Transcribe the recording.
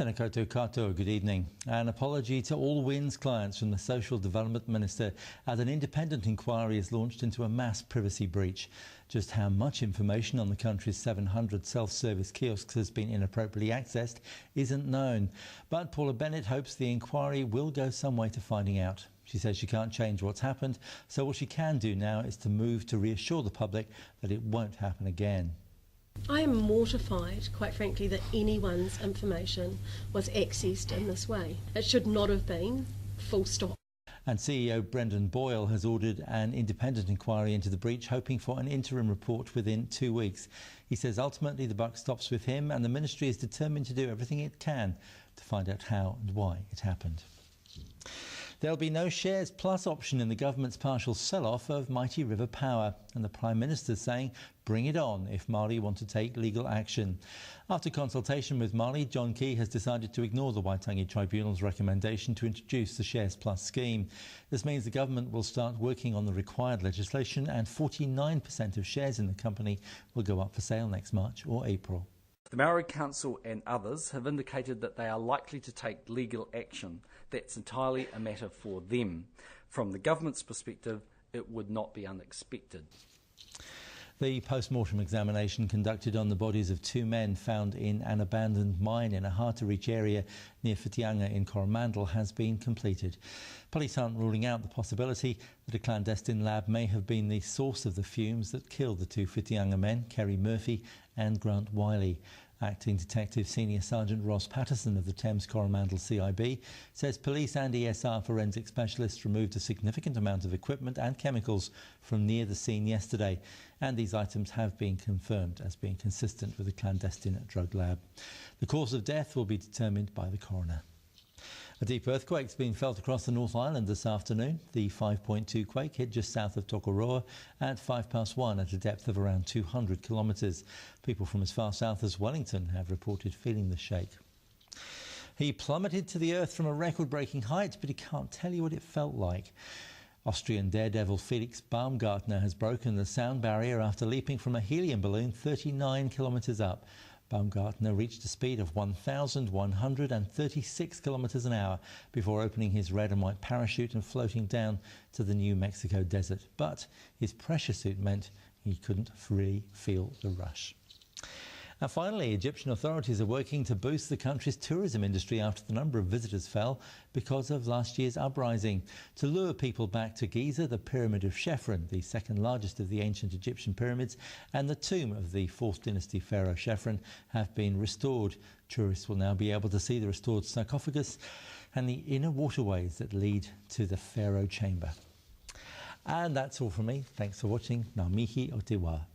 Tēnā koutou katoa, good evening. An apology to all WINZ clients from the Social Development Minister as an independent inquiry is launched into a mass privacy breach. Just how much information on the country's 700 self-service kiosks has been inappropriately accessed isn't known. But Paula Bennett hopes the inquiry will go some way to finding out. She says she can't change what's happened, so what she can do now is to move to reassure the public that it won't happen again. I am mortified, quite frankly, that anyone's information was accessed in this way. It should not have been, full stop. And CEO Brendan Boyle has ordered an independent inquiry into the breach, hoping for an interim report within 2 weeks. He says ultimately the buck stops with him and the ministry is determined to do everything it can to find out how and why it happened. There'll be no shares plus option in the government's partial sell-off of Mighty River Power, and the Prime Minister's saying bring it on if Māori want to take legal action. After consultation with Māori, John Key has decided to ignore the Waitangi Tribunal's recommendation to introduce the shares plus scheme. This means the government will start working on the required legislation and 49% of shares in the company will go up for sale next March or April. The Maori Council and others have indicated that they are likely to take legal action. That's entirely a matter for them. From the government's perspective, it would not be unexpected. The post-mortem examination conducted on the bodies of 2 men found in an abandoned mine in a hard-to-reach area near Whitianga in Coromandel has been completed. Police aren't ruling out the possibility that a clandestine lab may have been the source of the fumes that killed the 2 Whitianga men, Kerry Murphy and Grant Wiley. Acting Detective Senior Sergeant Ross Patterson of the Thames Coromandel CIB says police and ESR forensic specialists removed a significant amount of equipment and chemicals from near the scene yesterday, and these items have been confirmed as being consistent with a clandestine drug lab. The cause of death will be determined by the coroner. A deep earthquake has been felt across the North Island this afternoon. The 5.2 quake hit just south of Tokoroa at 1:05 at a depth of around 200 kilometres. People from as far south as Wellington have reported feeling the shake. He plummeted to the earth from a record-breaking height, but he can't tell you what it felt like. Austrian daredevil Felix Baumgartner has broken the sound barrier after leaping from a helium balloon 39 kilometres up. Baumgartner reached a speed of 1,136 kilometres an hour before opening his red and white parachute and floating down to the New Mexico desert. But his pressure suit meant he couldn't really feel the rush. And finally, Egyptian authorities are working to boost the country's tourism industry after the number of visitors fell because of last year's uprising. To lure people back to Giza, the Pyramid of Chephren, the second largest of the ancient Egyptian pyramids, and the tomb of the 4th dynasty pharaoh Chephren have been restored. Tourists will now be able to see the restored sarcophagus and the inner waterways that lead to the pharaoh chamber. And that's all from me. Thanks for watching. Ngā mihi o te wā.